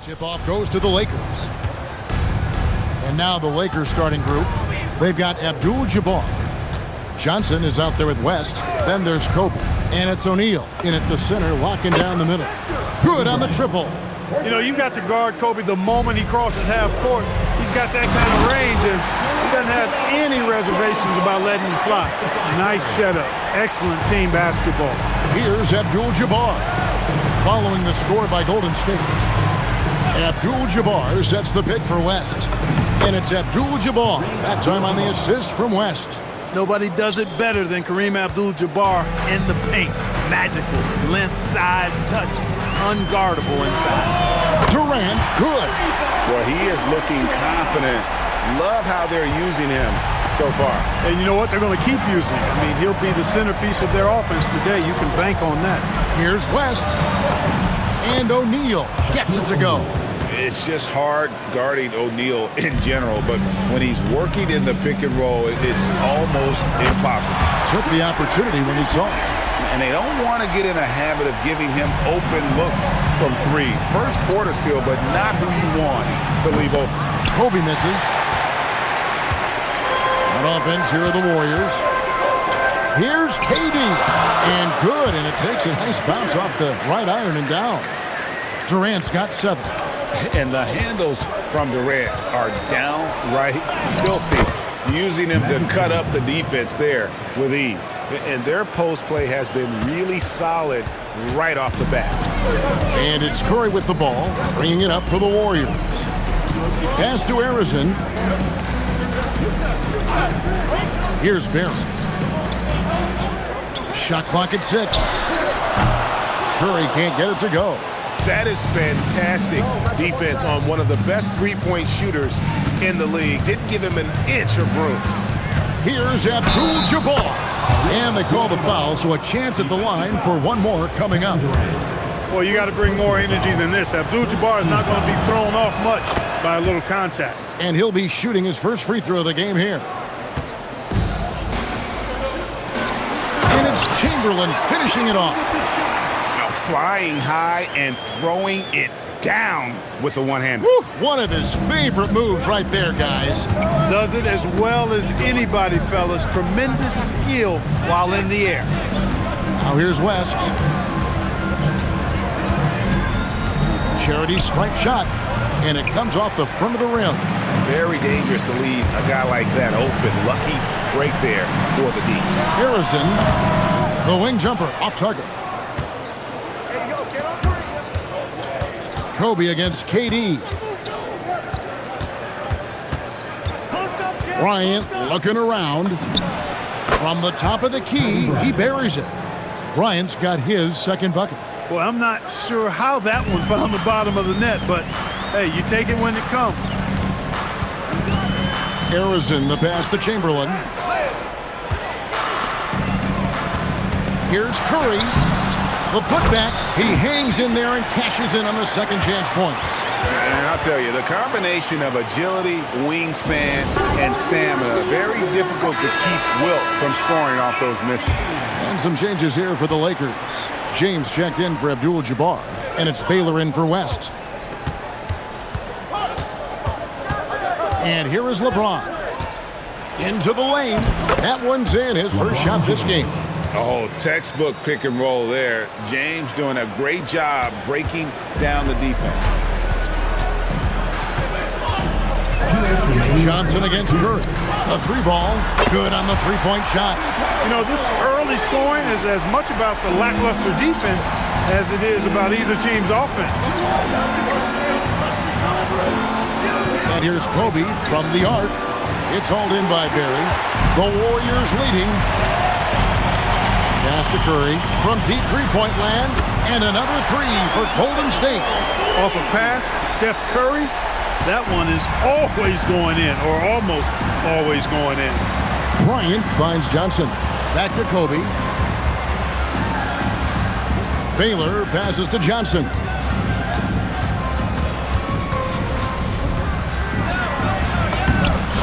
Tip-off goes to the Lakers. And now the Lakers starting group. They've got Abdul-Jabbar. Johnson is out there with West. Then there's Kobe. And it's O'Neal in at the center, locking down the middle. Good on the triple. You know, you've got to guard Kobe the moment he crosses half court. He's got that kind of range, and he doesn't have any reservations about letting him fly. Nice setup. Excellent team basketball. Here's Abdul-Jabbar. Following the score by Golden State. Abdul-Jabbar sets the pick for West. And it's Abdul-Jabbar. That time on the assist from West. Nobody does it better than Kareem Abdul-Jabbar in the paint. Magical. Length, size, touch. Unguardable inside. Durant, good. Well, he is looking confident. Love how they're using him so far. And you know what? They're going to keep using him. I mean, he'll be the centerpiece of their offense today. You can bank on that. Here's West. And O'Neal gets it to go. It's just hard guarding O'Neal in general, but when he's working in the pick and roll, it's almost impossible. Took the opportunity when he saw it. And they don't want to get in a habit of giving him open looks from three. First quarter steal, but not who you want to leave open. Kobe misses. On offense, here are the Warriors. Here's KD. And good, and it takes a nice bounce off the right iron and down. Durant's got 7. And the handles from Durant are downright filthy, using him to cut up the defense there with ease. And their post play has been really solid right off the bat. And it's Curry with the ball, bringing it up for the Warriors. Pass to Arizon. Here's Barry. Shot clock at 6. Curry can't get it to go. That is fantastic defense on one of the best three-point shooters in the league. Didn't give him an inch of room. Here's Abdul-Jabbar. And they call the foul, so a chance at the line for one more coming up. Well, you got to bring more energy than this. Abdul-Jabbar is not going to be thrown off much by a little contact. And he'll be shooting his first free throw of the game here. And it's Chamberlain finishing it off. Flying high and throwing it down with the one-hander. One of his favorite moves right there, guys. Does it as well as anybody, fellas. Tremendous skill while in the air. Now here's West. Charity stripe shot, and it comes off the front of the rim. Very dangerous to leave a guy like that open. Lucky break there for the D. Harrison, the wing jumper, off target. Kobe against KD. Bryant looking around. From the top of the key, he buries it. Bryant's got his second bucket. Well, I'm not sure how that one found the bottom of the net, but, hey, you take it when it comes. Arizon, the pass to Chamberlain. Here's Curry. The putback, he hangs in there and cashes in on the second chance points. And I'll tell you, the combination of agility, wingspan, and stamina, very difficult to keep Wilt from scoring off those misses. And some changes here for the Lakers. James checked in for Abdul-Jabbar, and it's Baylor in for West. And here is LeBron. Into the lane. That one's in, his first shot this game. Oh, textbook pick and roll there. James doing a great job breaking down the defense. Johnson against Curry. A three ball. Good on the three-point shot. You know, this early scoring is as much about the lackluster defense as it is about either team's offense. And here's Kobe from the arc. It's hauled in by Barry. The Warriors leading. Pass to Curry from deep three-point land, and another three for Golden State. Off a pass, Steph Curry, that one is always going in, or almost always going in. Bryant finds Johnson. Back to Kobe. Baylor passes to Johnson.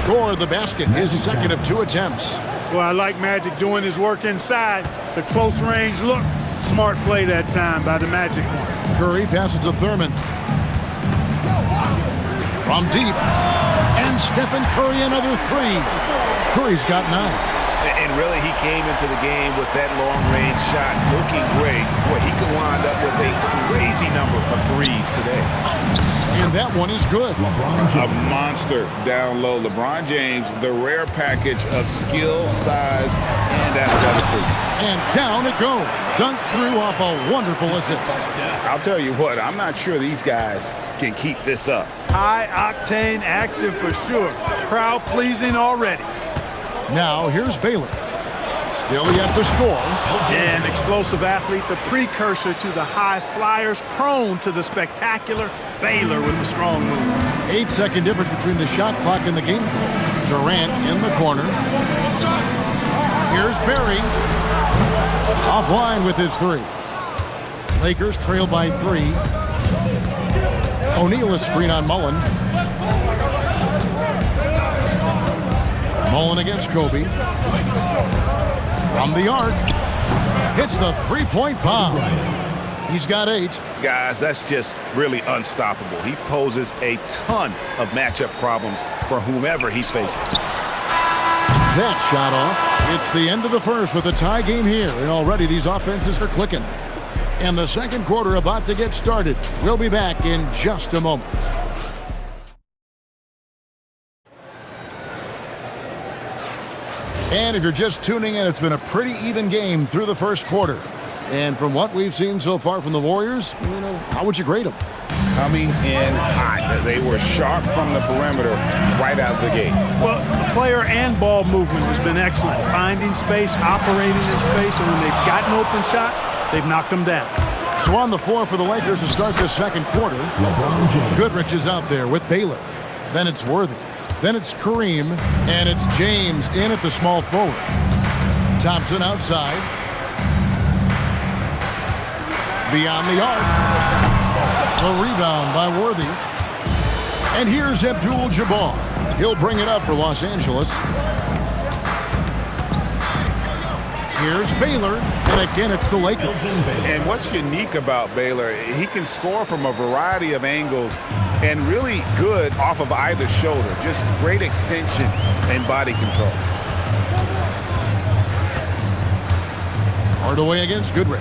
Scored the basket, his second of 2 attempts. Well, I like Magic doing his work inside. The close range look. Smart play that time by the Magic one. Curry passes to Thurman. From deep. And Stephen Curry, another three. Curry's got 9. And really, he came into the game with that long-range shot looking great. Boy, he could wind up with a crazy number of threes today. And that one is good. A monster down low. LeBron James, the rare package of skill, size, and athleticism. And down it goes. Dunked through off a wonderful assist. I'll tell you what, I'm not sure these guys can keep this up. High-octane action for sure. Crowd-pleasing already. Now here's Baylor. Still yet to score. An explosive athlete, the precursor to the high flyers, prone to the spectacular. Baylor with the strong move. 8-second difference between the shot clock and the game. Durant in the corner. Here's Barry. Offline with his three. Lakers trail by 3. O'Neal a screen on Mullen. Mullen against Kobe. From the arc. Hits the three-point bomb. He's got 8. Guys, that's just really unstoppable. He poses a ton of matchup problems for whomever he's facing. That shot off. It's the end of the first with a tie game here, and already these offenses are clicking. And the second quarter about to get started. We'll be back in just a moment. And if you're just tuning in, it's been a pretty even game through the first quarter. And from what we've seen so far from the Warriors, how would you grade them? Coming in hot. They were sharp from the perimeter right out of the gate. Well, the player and ball movement has been excellent. Finding space, operating in space, and when they've gotten open shots, they've knocked them down. So on the floor for the Lakers to start this second quarter, Goodrich is out there with Baylor. Then it's Worthy. Then it's Kareem, and it's James in at the small forward. Thompson outside. Beyond the arc. A rebound by Worthy. And here's Abdul-Jabbar. He'll bring it up for Los Angeles. Here's Baylor, and again it's the Lakers. And what's unique about Baylor, he can score from a variety of angles and really good off of either shoulder. Just great extension and body control. Hardaway against Goodrich.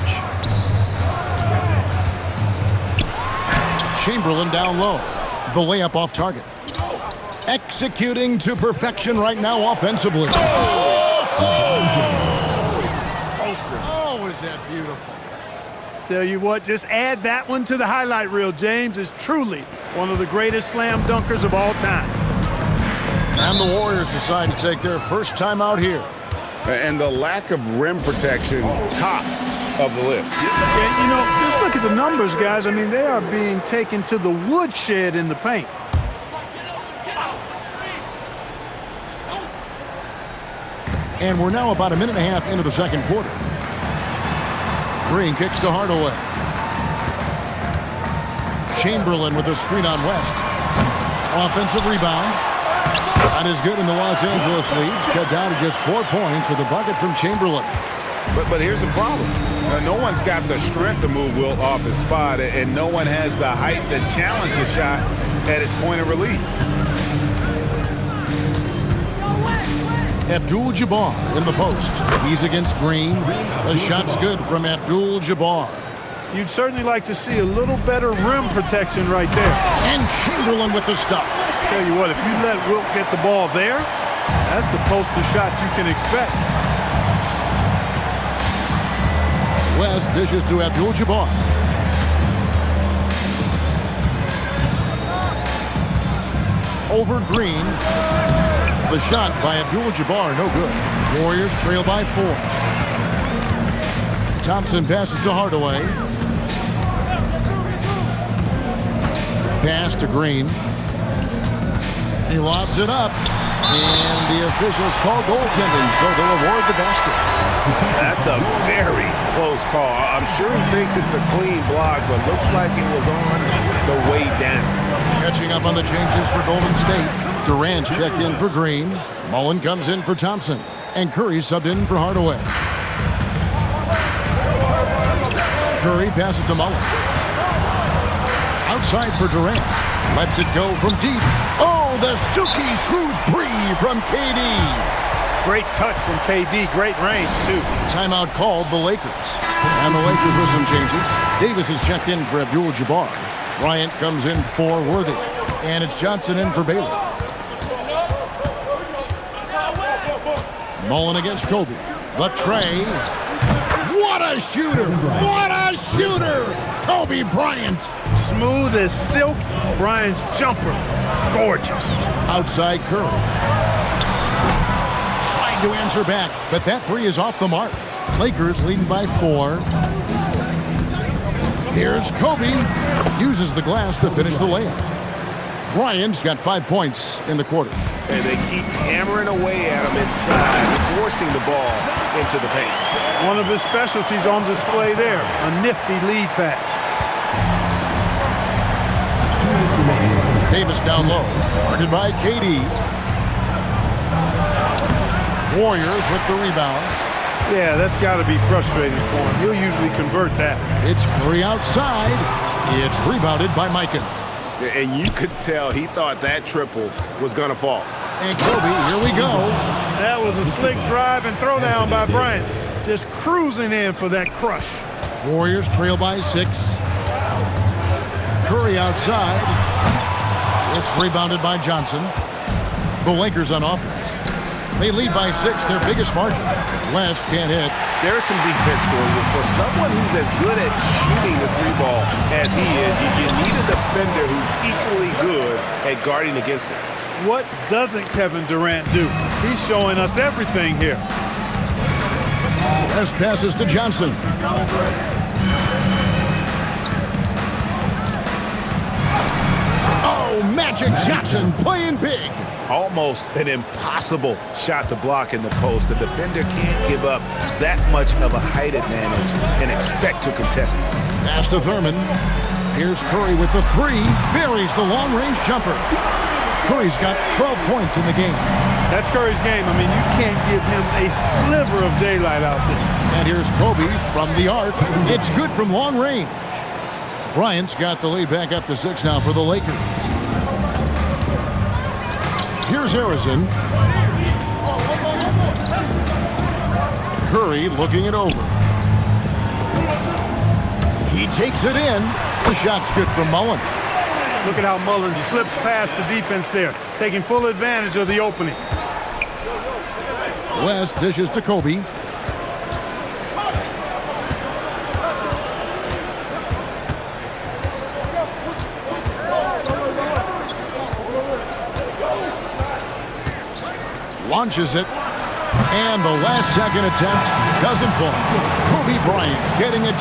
Chamberlain down low. The layup off target. Executing to perfection right now offensively. Oh, is that beautiful. Tell you what, just add that one to the highlight reel. James is truly one of the greatest slam dunkers of all time. And the Warriors decide to take their first time out here. And the lack of rim protection, top of the list. Yeah, just look at the numbers, guys. I mean, they are being taken to the woodshed in the paint. And we're now about a minute and a half into the second quarter. Green kicks to Hardaway. Chamberlain with a screen on West. Offensive rebound. Not as good in the Los Angeles leads. Cut down to just 4 points with a bucket from Chamberlain. But here's the problem. No one's got the strength to move Wilt off his spot, and no one has the height to challenge the shot at its point of release. Abdul-Jabbar in the post. He's against Green. The shot's good from Abdul-Jabbar. You'd certainly like to see a little better rim protection right there. And Chamberlain with the stuff. Tell you what, if you let Wilt get the ball there, that's the poster shot you can expect. West dishes to Abdul-Jabbar. Over Green. The shot by Abdul-Jabbar, no good. Warriors trail by 4. Thompson passes to Hardaway. Pass to Green. He lobs it up. And the officials call goaltending, so they'll award the basket. That's a very close call. I'm sure he thinks it's a clean block, but looks like it was on the way down. Catching up on the changes for Golden State. Durant's checked in for Green. Mullen comes in for Thompson. And Curry subbed in for Hardaway. Curry passes to Mullen. Outside for Durant. Lets it go from deep. Oh, the silky smooth three from KD. Great touch from KD. Great range, too. Timeout called the Lakers. And the Lakers with some changes. Davis is checked in for Abdul-Jabbar. Bryant comes in for Worthy. And it's Johnson in for Bailey. Mullen against Kobe. The tray. What a shooter! What a shooter! Kobe Bryant. Smooth as silk. Bryant's jumper. Gorgeous. Outside Curry. Trying to answer back, but that three is off the mark. Lakers leading by 4. Here's Kobe. Uses the glass to finish the layup. Bryant's got 5 points in the quarter. And they keep hammering away at him inside, forcing the ball into the paint. One of his specialties on display there. A nifty lead pass. Davis down low. Guarded by KD. Warriors with the rebound. Yeah, that's got to be frustrating for him. He'll usually convert that. It's Curry outside. It's rebounded by Mikan. And you could tell he thought that triple was going to fall. And Kobe, here we go. That was a slick drive and throwdown by Bryant. Just cruising in for that crush. Warriors trail by 6. Curry outside. It's rebounded by Johnson. The Lakers on offense. They lead by 6, their biggest margin. West can't hit. There's some defense for you. For someone who's as good at shooting the 3-ball as he is, you need a defender who's equally good at guarding against it. What doesn't Kevin Durant do? He's showing us everything here. West passes to Johnson. Oh, Magic Johnson playing big. Almost an impossible shot to block in the post. The defender can't give up that much of a height advantage and expect to contest it. Pass to Thurman. Here's Curry with the 3. Buries the long-range jumper. Curry's got 12 points in the game. That's Curry's game. I mean, you can't give him a sliver of daylight out there. And here's Kobe from the arc. It's good from long range. Bryant's got the lead back up to 6 now for the Lakers. Here's Harrison. Curry looking it over. He takes it in. The shot's good from Mullen. Look at how Mullen slips past the defense there, taking full advantage of the opening. West dishes to Kobe. Launches it. And the last second attempt doesn't fall. Kobe Bryant getting it.